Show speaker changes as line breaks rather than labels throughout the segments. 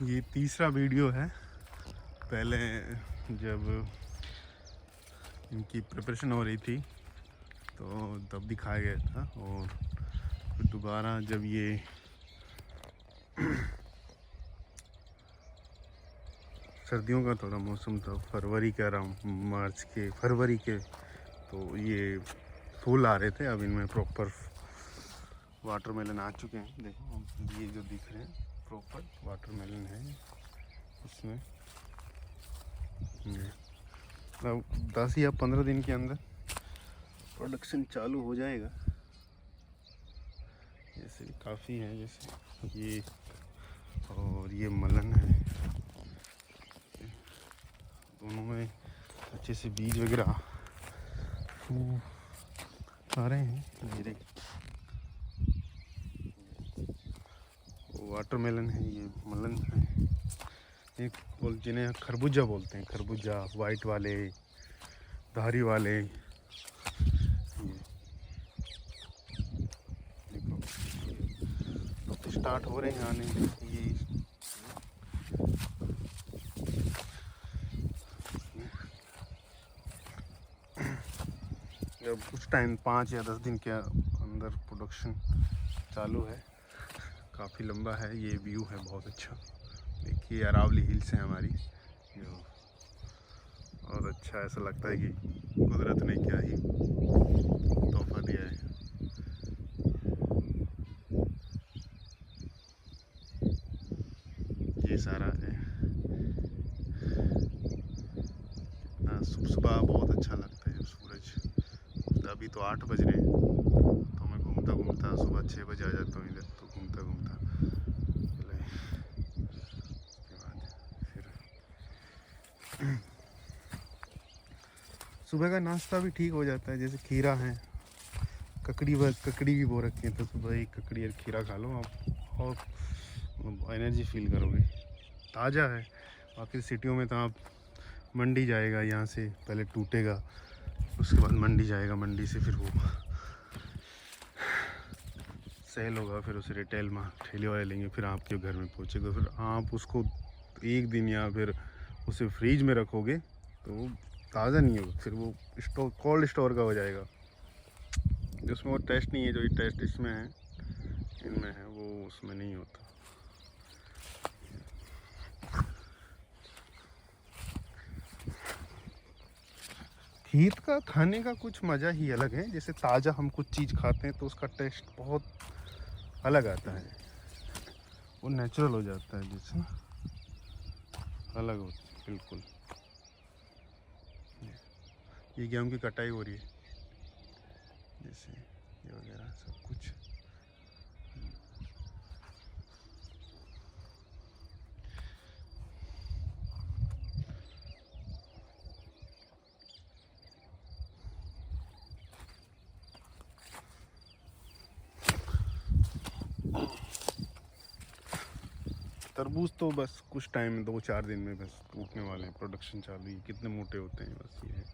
ये तीसरा वीडियो है। पहले जब इनकी प्रिपरेशन हो रही थी तो तब दिखाया गया था, और फिर दोबारा जब ये सर्दियों का थोड़ा मौसम था, फरवरी के अराउंड, मार्च के फरवरी के, तो ये फूल आ रहे थे। अब इनमें प्रॉपर वाटरमेलन आ चुके हैं। देखो ये जो दिख रहे हैं प्रॉपर वाटरमेलन है इसमें। अब 10 या 15 दिन के अंदर प्रोडक्शन चालू हो जाएगा। जैसे काफ़ी हैं, जैसे ये और ये मलन है, दोनों में अच्छे से बीज वगैरह आ रहे हैं। धीरे वाटरमेलन है, ये मलन है, एक जिन्हें खरबूजा बोलते हैं, खरबूजा वाइट वाले, धारी वाले। देखो तो स्टार्ट हो रहे हैं आने। ये अब कुछ टाइम 5 या 10 दिन के अंदर प्रोडक्शन चालू है। काफ़ी लंबा है, ये व्यू है बहुत अच्छा। देखिए अरावली हिल्स है हमारी, जो और अच्छा ऐसा लगता है कि कुदरत ने क्या ही तोहफा दिया है। ये सारा है। सुबह बहुत अच्छा लगता है सूरज। अभी तो 8 बज रहे हैं, तो मैं घूमता घूमता सुबह 6 बजे आ जाता हूँ इधर। तो घूमता घूमता उसके बाद फिर सुबह का नाश्ता भी ठीक हो जाता है। जैसे खीरा है, ककड़ी भी बो रखी है, तो सुबह एक ककड़ी और खीरा खा लो आप, और एनर्जी फील करोगे। ताज़ा है। बाकी सिटियों में तो आप मंडी जाएगा, यहाँ से पहले टूटेगा, उसके बाद मंडी जाएगा, मंडी से फिर वो सेल होगा, फिर उसे रिटेल में ठेले वाले लेंगे, फिर आपके घर में पहुँचेगा। फिर आप उसको 1 दिन या फिर उसे फ्रीज में रखोगे तो ताज़ा नहीं होगा, फिर वो स्टोर कोल्ड स्टोर का हो जाएगा। जिसमें वो टेस्ट नहीं है, जो ये टेस्ट इसमें है, इनमें है, वो उसमें नहीं होता। खेत का खाने का कुछ मज़ा ही अलग है। जैसे ताज़ा हम कुछ चीज़ खाते हैं तो उसका टेस्ट बहुत अलग आता है, वो नेचुरल हो जाता है, जैसे अलग होता है बिल्कुल। ये गेहूं की कटाई हो रही है, जैसे ये वगैरह सब कुछ। तरबूज तो बस कुछ टाइम, 2-4 दिन में बस टूटने वाले हैं। प्रोडक्शन चालू ही, कितने मोटे होते हैं बस ये है।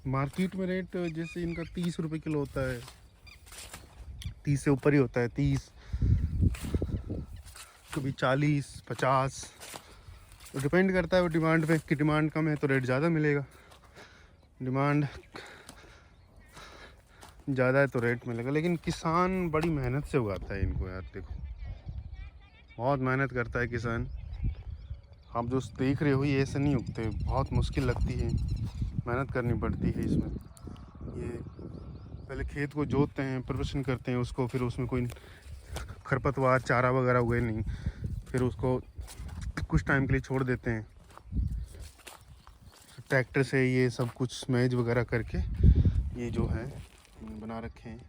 मार्केट में रेट जैसे इनका 30 रुपये किलो होता है, 30 से ऊपर ही होता है, 30, कभी 40-50, तो डिपेंड करता है वो डिमांड पे। कि डिमांड कम है तो रेट ज़्यादा मिलेगा, डिमांड ज़्यादा है तो रेट मिलेगा। लेकिन किसान बड़ी मेहनत से उगाता है इनको यार। देखो बहुत मेहनत करता है किसान। आप जो देख रहे हो ये ऐसे नहीं उगते, बहुत मुश्किल लगती है, मेहनत करनी पड़ती है इसमें। ये पहले खेत को जोतते हैं, प्रिपरेशन करते हैं उसको, फिर उसमें कोई खरपतवार चारा वगैरह उगे नहीं, फिर उसको कुछ टाइम के लिए छोड़ देते हैं, ट्रैक्टर से ये सब कुछ मैज वगैरह करके ये जो है बना रखे हैं।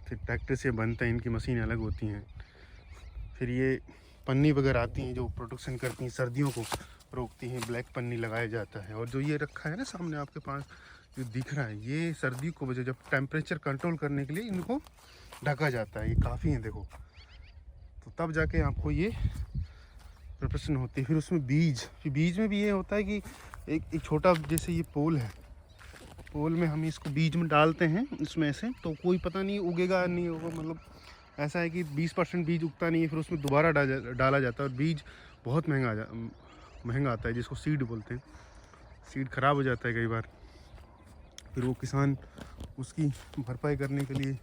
फिर ट्रैक्टर से बनते हैं, इनकी मशीनें अलग होती हैं। फिर ये पन्नी वगैरह आती हैं जो प्रोडक्शन करती हैं, सर्दियों को रोकती हैं, ब्लैक पन्नी लगाया जाता है। और जो ये रखा है ना सामने आपके पास जो दिख रहा है, ये सर्दी को वजह जब टेम्परेचर कंट्रोल करने के लिए इनको ढका जाता है। ये काफ़ी है देखो, तो तब जाके आपको ये प्रिपरेशन होती है। फिर उसमें बीज में भी ये होता है कि एक छोटा जैसे ये पोल है, पोल में हम इसको बीज में डालते हैं इसमें से, तो कोई पता नहीं उगेगा नहीं होगा, मतलब ऐसा है कि 20% बीज उगता नहीं है, फिर उसमें दोबारा डाला जाता है और बीज बहुत महंगा आता है, जिसको सीड बोलते हैं। सीड ख़राब हो जाता है कई बार, फिर वो किसान उसकी भरपाई करने के लिए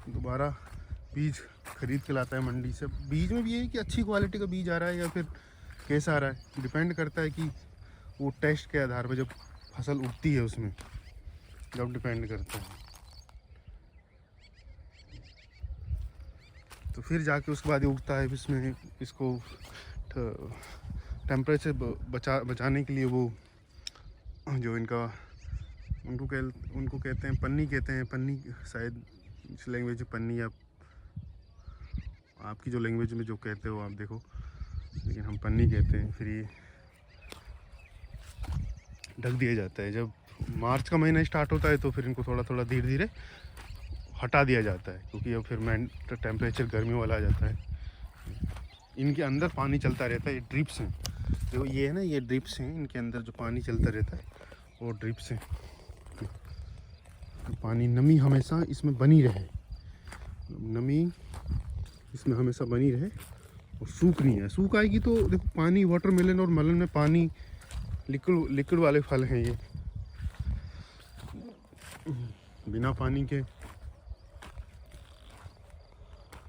दोबारा बीज खरीद के लाता है मंडी से। बीज में भी ये है कि अच्छी क्वालिटी का बीज आ रहा है या फिर कैसा आ रहा है, डिपेंड करता है कि वो टेस्ट के आधार पर जब फसल उगती है उसमें जब डिपेंड करता है। तो फिर जाके उसके बाद ये उगता है। इसमें इसको टेम्परेचर बचाने के लिए वो जो इनका उनको कहते हैं पन्नी, कहते हैं पन्नी, शायद इस लैंग्वेज में पन्नी, या आपकी जो लैंग्वेज में जो कहते हो आप देखो, लेकिन हम पन्नी कहते हैं। फिर ये ढक दिया जाता है। जब मार्च का महीना स्टार्ट होता है तो फिर इनको थोड़ा थोड़ा धीरे धीरे हटा दिया जाता है, क्योंकि अब फिर टेम्परेचर गर्मी वाला आ जाता है। इनके अंदर पानी चलता रहता है, ये ड्रिप्स हैं जो ये है ना, ये ड्रिप्स हैं, इनके अंदर जो पानी चलता रहता है वो ड्रिप्स हैं। पानी नमी हमेशा इसमें बनी रहे, नमी इसमें हमेशा बनी रहे और सूख नहीं है। सूख आएगी तो देखो पानी, वाटरमेलन और मलन में पानी, लिक्विड वाले फल हैं ये, बिना पानी के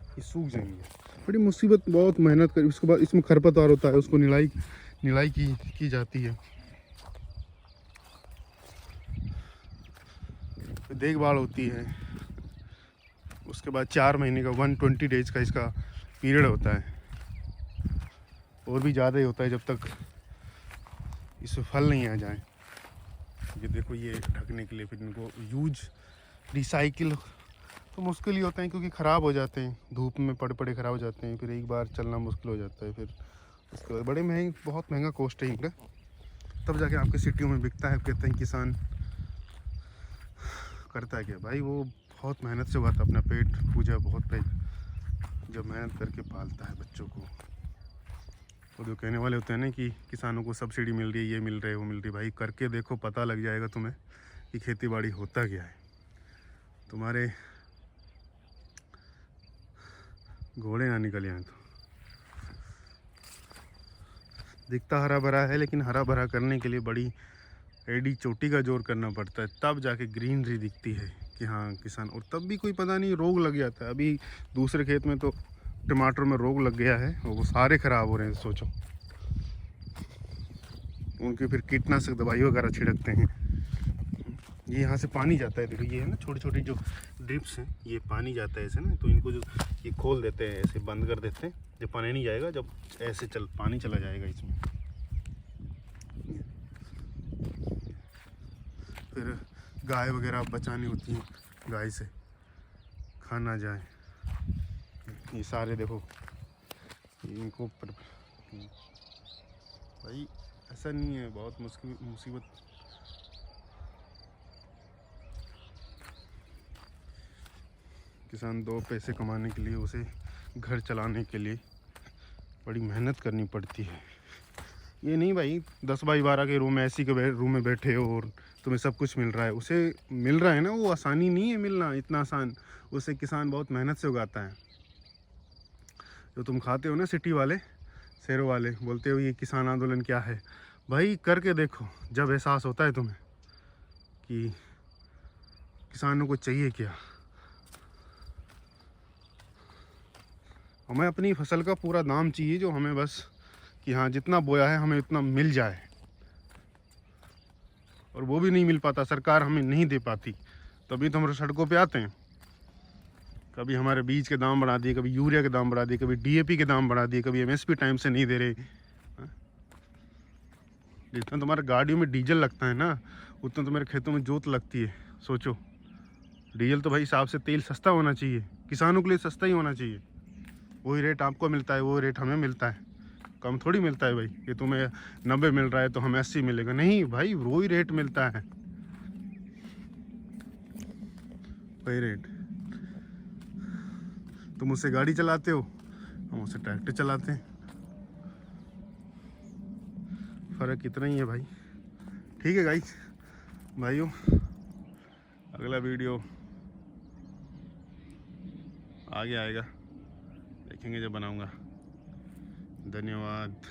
ये सूख जाएंगे। बड़ी मुसीबत, बहुत मेहनत करी। उसके बाद इसमें खरपतवार होता है, उसको निराई की जाती है, देखभाल होती है। उसके बाद 4 महीने का 120 डेज का इसका पीरियड होता है, और भी ज़्यादा ही होता है जब तक इसमें फल नहीं आ जाए। ये देखो ये ढकने के लिए फिर इनको रिसाइकिल तो मुश्किल ही होता है, क्योंकि ख़राब हो जाते हैं, धूप में पड़े ख़राब हो जाते हैं, फिर एक बार चलना मुश्किल हो जाता है। फिर उसके बाद बड़े बहुत महंगा कॉस्ट है इनका, तब जाके आपके सिटियों में बिकता है। कहते हैं किसान करता है क्या भाई, वो बहुत मेहनत से उगाता है, अपना पेट पूजा बहुत पे जब मेहनत करके पालता है बच्चों को। और जो कहने वाले होते हैं ना कि किसानों को सब्सिडी मिल रही है, ये मिल रहा है, वो मिल रही है, भाई करके देखो, पता लग जाएगा तुम्हें कि खेती बाड़ी होता क्या है। तुम्हारे घोड़े ना निकल आए तो दिखता हरा भरा है, लेकिन हरा भरा करने के लिए बड़ी एडी चोटी का जोर करना पड़ता है, तब जाके ग्रीनरी दिखती है कि हाँ किसान। और तब भी कोई पता नहीं रोग लग जाता है। अभी दूसरे खेत में तो टमाटर में रोग लग गया है, वो सारे ख़राब हो रहे हैं। सोचो, उनके फिर कीटनाशक दवाई वगैरह छिड़कते हैं। ये यहाँ से पानी जाता है, देखो ये है ना छोटी छोटी जो ड्रिप्स हैं, ये पानी जाता है ऐसे ना, तो इनको जो ये खोल देते हैं, ऐसे बंद कर देते हैं, जब पानी नहीं जाएगा, जब ऐसे पानी चला जाएगा इसमें। फिर गाय वगैरह बचानी होती है, गाय से खा ना जाए। ये सारे देखो इनको भाई ऐसा नहीं है, बहुत मुसीबत। किसान 2 पैसे कमाने के लिए, उसे घर चलाने के लिए बड़ी मेहनत करनी पड़ती है। ये नहीं भाई 10 बाई 12 के रूम में, एसी के रूम में बैठे हो और तुम्हें सब कुछ मिल रहा है। उसे मिल रहा है ना, वो आसानी नहीं है मिलना, इतना आसान। उसे किसान बहुत मेहनत से उगाता है। जो तुम खाते हो ना सिटी वाले, शहरों वाले बोलते हो ये किसान आंदोलन क्या है, भाई करके देखो, जब एहसास होता है तुम्हें कि किसानों को चाहिए क्या। हमें अपनी फसल का पूरा दाम चाहिए, जो हमें बस कि हाँ जितना बोया है हमें इतना मिल जाए, और वो भी नहीं मिल पाता, सरकार हमें नहीं दे पाती, तभी तो हम सड़कों पे आते हैं। कभी हमारे बीज के दाम बढ़ा दिए, कभी यूरिया के दाम बढ़ा दिए, कभी डीएपी के दाम बढ़ा दिए, कभी एमएसपी टाइम से नहीं दे रहे। जितना तुम्हारे गाड़ियों में डीजल लगता है ना, उतना तुम्हारे खेतों में जोत लगती है। सोचो, डीजल तो भाई हिसाब से तेल सस्ता होना चाहिए, किसानों के लिए सस्ता ही होना चाहिए। वही रेट आपको मिलता है, वो रेट हमें मिलता है, कम थोड़ी मिलता है भाई कि तुम्हें 90 मिल रहा है तो हमें 80 मिलेगा। नहीं भाई, वही रेट मिलता है, वही रेट। तुम उससे गाड़ी चलाते हो, हम उससे ट्रैक्टर चलाते हैं। फ़र्क इतना ही है भाई। ठीक है गाइस, भाइयों, अगला वीडियो आगे आएगा, देखेंगे जब बनाऊंगा। धन्यवाद।